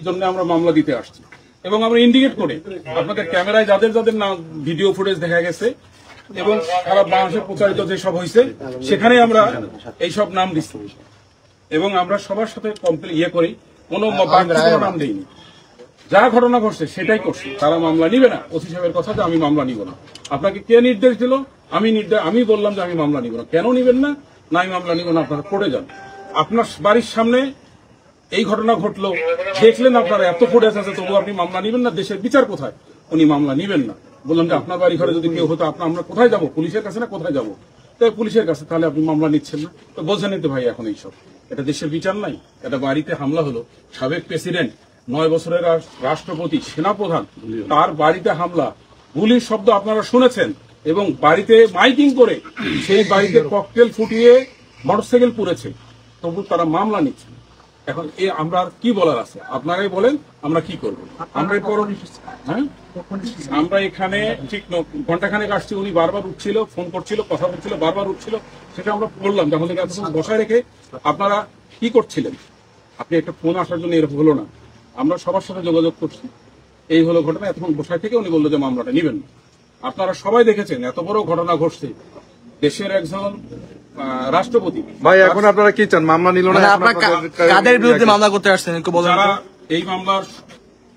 এই জন্য আমরা মামলা দিতে আসছি এবং আমরা ইন্ডিকেট করে আপনাদের ক্যামেরায় যাদের যাদের নাম ভিডিও ফুটেজ দেখা গেছে এবং সারা বাংলাদেশে প্রচারিত যেসব হয়েছে সেখানে আমরা এইসব নাম দিচ্ছি এবং আমরা সবার সাথে করি কোনো নাম দিইনি। যা ঘটনা ঘটছে সেটাই করছি, তারা মামলা নিবে না। ওসি সাহেবের কথা যে আমি মামলা নিব না। আপনাকে কে নির্দেশ দিল? আমি বললাম যে আমি মামলা নিব না। কেন নিবেন না? না আমি মামলা নিব না, আপনারা কোর্টে যান। আপনার বাড়ির সামনে এই ঘটনা ঘটলো, দেখলেন আপনারা এত ফুটেজ আছে, তবু আপনি মামলা নিবেন না? দেশের বিচার কোথায়? উনি মামলা নিবেন না। বললাম যে আপনার বাড়ি ঘরে যদি কেউ হতো আমরা কোথায় যাব? পুলিশের কাছে না কোথায় যাব? তাই পুলিশের কাছে। তাহলে আপনি মামলা নিচ্ছেন না তো বোঝেন তো ভাই। এখন এইসব এটা দেশের বিচার নাই। এটা বাড়িতে হামলা হলো, সাবেক প্রেসিডেন্ট 9 বছরের রাষ্ট্রপতি সেনাপ্রধান, তার বাড়িতে হামলা, গুলির শব্দ আপনারা শুনেছেন এবং বাড়িতে মাইকিং করে সেই বাড়িতে ককটেল ফুটিয়ে মোটরসাইকেল পুড়েছে, তবু তারা মামলা নিচ্ছে। এখন আমরা আর কি বলার আছে? আপনারাই বলেন আমরা কি করবো? আমরা এখানে ঠিক ঘন্টাখানেক আসছি, উনি বারবার উঠছিল, ফোন করছিল, কথা বলছিল, বারবার উঠছিল। সেটা আমরা বললাম যখন বসায় রেখে আপনারা কি করছিলেন? আপনি একটা ফোন আসার জন্য এরকম হলো না। আমরা সবার সাথে যোগাযোগ করছি, এই হলো ঘটনা। এতক্ষণ বসায় থেকে উনি বললো যে মামলাটা নিবেন না। আপনারা সবাই দেখেছেন এত বড় ঘটনা ঘটছে, দেশের একজন রাষ্ট্রপতি। ভাই এখন আপনারা কি চান? মামলা নিল না, কাদের বিরুদ্ধে মামলা করতে আসছেন একটু বলেন। যারা এই মামলার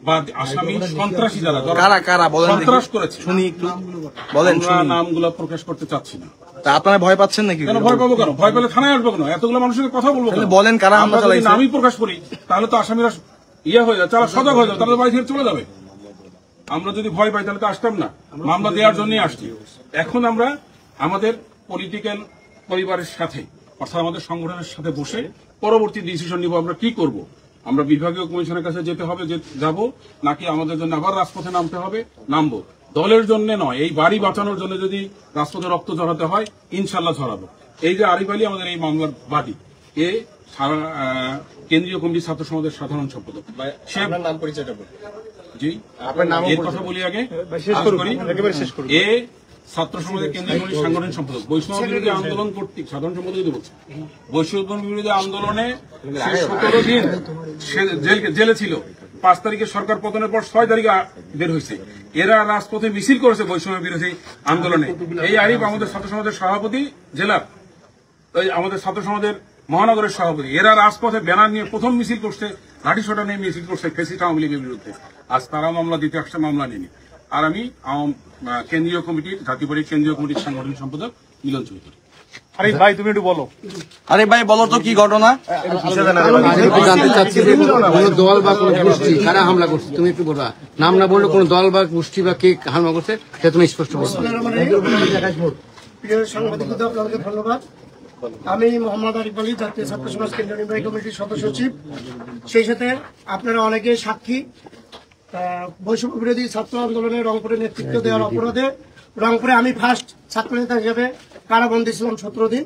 বা আসামি সন্ত্রাসী, যারা কারা বলেন, সন্ত্রাস করেছে, শুনি একটু বলেন। আমরা নামগুলো প্রকাশ করতে চাচ্ছি না। তা আপনারা ভয় পাচ্ছেন নাকি? কেন ভয় পাবো? কেন ভয় পেলে থানায় আসবো কেন? এতগুলো মানুষের কথা বলবো কেন? বলেন কারা হামলা চালাইছে। আমি প্রকাশ করি তাহলে তো আসামিরা হয়ে যাবে, তারা সজাগ হয়ে যাবে, তারা বাড়ি থেকে চলে যাবে। আমরা যদি ভয় পাই তাহলে তো আসতাম না। মামলা দেওয়ার জন্যই আসছি। এখন আমরা আমাদের পলিটিক্যাল পরিবারের সাথে, অর্থাৎ আমাদের সংগঠনের সাথে বসে পরবর্তী ডিসিশন নিব আমরা কি করব। আমরা বিভাগীয় কমিশনের কাছে যেতে হবে, যাব নাকি আমাদের জন্য আবার রাজপথে নামতে হবে? নামবো। দলের জন্য নয়, এই বাড়ি বাঁচানোর জন্য যদি রাজপথে রক্ত ঝরাতে হয় ইনশাল্লাহ ঝরাবো। এই যে আরিফ আলী আমাদের এই মামলার বাদী, এ কেন্দ্রীয় কমিটি ছাত্র সমাজের সাধারণ সম্পাদক। সে নাম পরিচয়টা জি আপনার নাম এর কথা বলি আগে এ ছাত্র সমাজের কেন্দ্রীয় কমিটির সাংগঠনিক সম্পাদক। বৈষম্য বিরোধী আন্দোলন কর্তৃক সাধারণ সম্পাদক যদি বলছে, বৈষম্য বিরোধী আন্দোলনে 17 দিন জেলে ছিল। 5 তারিখে সরকার পতনের পর 6 তারিখে বের হয়েছে। এরা রাজপথে মিছিল করেছে বৈষম্য বিরোধী আন্দোলনে। এই আরিফ আমাদের ছাত্র সমাজের সভাপতি জেলার, আমাদের ছাত্র সমাজের মহানগরের সভাপতি। এরা রাজপথে ব্যানার নিয়ে প্রথম মিছিল করছে, লাঠিসোঁটা নিয়ে মিছিল করছে ফ্যাসিস্ট আওয়ামী লীগের বিরুদ্ধে। আজ তারা মামলা দিতে আসছে, মামলা নেয়নি। আর আমি কেন্দ্রীয় কমিটির, জাতীয় পার্টির কেন্দ্রীয় কমিটির সাংগঠনিক সম্পাদক মিলন চৌধুরী। আরে ভাই তুমি একটু বলো। আরে ভাই বলো তো কি ঘটনা? জানতে চাচ্ছি কোন দল বা কোন গোষ্ঠী কারা হামলা করছে, তুমি একটু বলবা। নাম না বললে কোন দল বা গোষ্ঠী বা কে হামলা করছে সেটা তুমি স্পষ্ট বলছো। প্রিয় সাংবাদিকদের আপনাকে ধন্যবাদ। আমি মোহাম্মদ আরিফ আলী, জাতীয় ছাত্র সমাজ কেন্দ্রীয় নির্বাহী কমিটির সদস্য সচিব। সেই সাথে আপনারা অনেকে সাক্ষী, বৈষম্য বিরোধী ছাত্র আন্দোলনে রংপুরে নেতৃত্ব দেওয়ার অপরাধে রংপুরে আমি ফার্স্ট ছাত্রনেতা হিসেবে কারাবন্দী ছিলাম 17 দিন।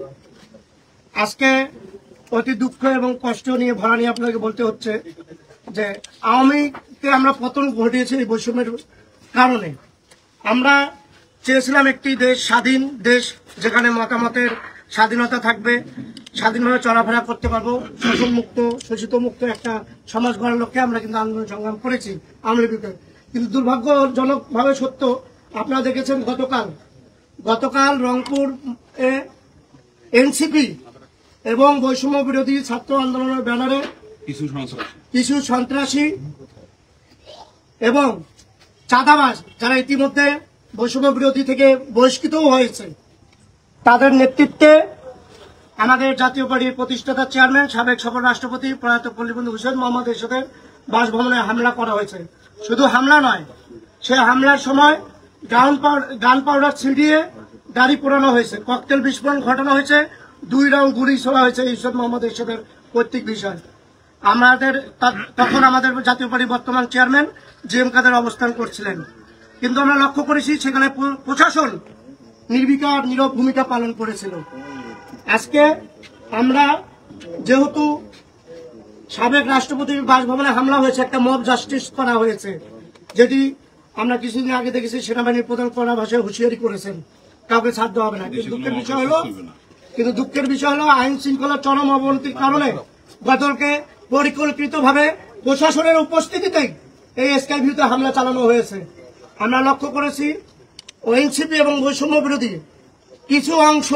আজকে অতি দুঃখ এবং কষ্ট নিয়ে ভরা নিয়ে আপনাকে বলতে হচ্ছে যে আওয়ামীকে আমরা পতন ঘটিয়েছি এই বৈষম্যের কারণে। আমরা চেয়েছিলাম একটি দেশ, স্বাধীন দেশ, যেখানে মতামতের স্বাধীনতা থাকবে, স্বাধীনভাবে চলাফেরা করতে পারবো, শোষণ মুক্ত, শোষিত মুক্ত একটা সমাজ গড়ার লক্ষ্যে আমরা কিন্তু আন্দোলন সংগ্রাম করেছি আওয়ামী লীগের। কিন্তু দুর্ভাগ্যজনকভাবে সত্য, আপনারা দেখেছেন গতকাল রংপুর এনসিপি এবং বৈষম্য বিরোধী ছাত্র আন্দোলনের ব্যানারে কিছু সন্ত্রাসী এবং চাঁদাবাজ, যারা ইতিমধ্যে বৈষম্য বিরোধী থেকে বহিষ্কৃতও হয়েছে, তাদের নেতৃত্বে আমাদের জাতীয় পার্টির প্রতিষ্ঠাতা চেয়ারম্যান, সাবেক সফল রাষ্ট্রপতি প্রয়াত পল্লীবন্ধু হুসেন মোহাম্মদ এরশাদের বাসভবনে হামলা করা হয়েছে। শুধু হামলা নয়, সে হামলার সময় গান পাউডার ছিটিয়ে গাড়ি পোড়ানো হয়েছে, ককটেল বিস্ফোরণ ঘটানো হয়েছে, 2 রাউন্ড গুলি ছোড়া হয়েছে ইরশাদ মোহাম্মদ এরশাদের পৈতৃক বিষয়। তখন আমাদের জাতীয় পার্টির বর্তমান চেয়ারম্যান জিএম কাদের অবস্থান করছিলেন। কিন্তু আমরা লক্ষ্য করেছি সেখানে প্রশাসন নির্বিকার নীরব ভূমিকা পালন করেছিল। আজকে আমরা যেহেতু সাবেক রাষ্ট্রপতির বাসভবনে হামলা হয়েছে, একটা মব জাস্টিস করা হয়েছে, যেটি আমরা কিছুদিন আগে দেখেছি সেনাবাহিনীর প্রধান কড়া ভাষায় হুঁশিয়ারি করেছেন কাউকে ছাড় দেওয়া হবে না। কিন্তু দুঃখের বিষয় হলো আইন শৃঙ্খলার চরম অবনতির কারণে গতকালকে পরিকল্পিতভাবে প্রশাসনের উপস্থিতিতেই এই স্কাই ভিউতে হামলা চালানো হয়েছে। আমরা লক্ষ্য করেছি এনসিপি এবং বৈষম্য বিরোধী কিছু অংশ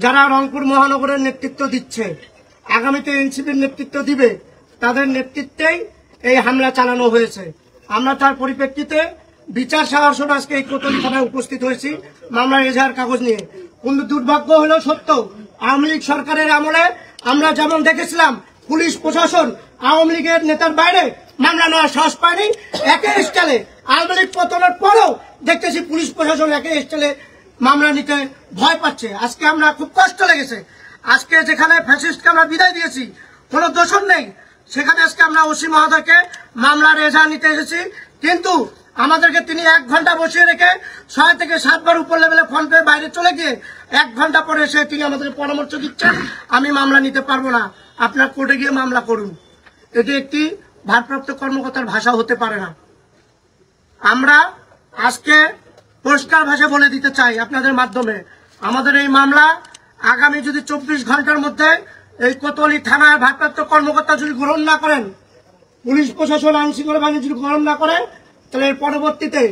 যারা রংপুর মহানগরের নেতৃত্ব দিচ্ছে, আগামীতে এনসিপির নেতৃত্ব দিবে, তাদের নেতৃত্বেই এই হামলা চালানো হয়েছে। আমরা তার পরিপ্রেক্ষিতে বিচার সাহসন আজকে এই কোতোয়ালি থানায় উপস্থিত হয়েছি মামলার এজাহার কাগজ নিয়ে। কিন্তু দুর্ভাগ্য হলো সত্য, আওয়ামী লীগ সরকারের আমলে আমরা যেমন দেখেছিলাম পুলিশ প্রশাসন আওয়ামী লীগের নেতার বাইরে মামলা নেওয়ার সাহস পায়নি, একই স্টাইলে আওয়ামী লীগ পতনের পরও দেখতেছি পুলিশ প্রশাসন একই স্টাইলে মামলা নিতে ভয় পাচ্ছে। আজকে আমরা খুব কষ্ট লেগেছে, আজকে যেখানে ফ্যাসিস্টকে আমরা বিদায় দিয়েছি, কোনো দোষণ নেই, সেখানে আজকে আমরা ওসি মহোদয়কে মামলার এজাহার নিতে এসেছি। কিন্তু আমাদেরকে তিনি 1 ঘন্টা বসিয়ে রেখে 6 থেকে 7 বার উপর লেভেলে ফোন পেয়ে বাইরে চলে গিয়ে 1 ঘন্টা পরে এসে তিনি আমাদেরকে পরামর্শ দিচ্ছেন আমি মামলা নিতে পারবো না, আপনার কোর্টে গিয়ে মামলা করুন। এটি একটি ভারপ্রাপ্ত কর্মকর্তার ভাষা হতে পারে না। আমরা আজকে পরিষ্কার ভাষা বলে দিতে চাই আপনাদের মাধ্যমে, আমাদের এই মামলা আগামী যদি 24 ঘন্টার মধ্যে এই কোতোয়ালি থানায় ভারপ্রাপ্ত কর্মকর্তা যদি গ্রহণ না করেন, পুলিশ প্রশাসন আইন শৃঙ্খলা বাহিনী যদি গ্রহণ না করে, তাহলে এর পরবর্তীতে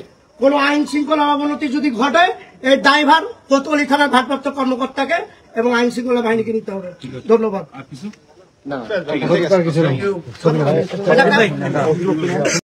কোনো আইন শৃঙ্খলা অবনতি যদি ঘটে এই দায়ভার কোতোয়ালি থানার ভারপ্রাপ্ত কর্মকর্তাকে এবং আইন শৃঙ্খলা বাহিনীকে নিতে হবে। ধন্যবাদ। আর কিছু না, কিছু নেই।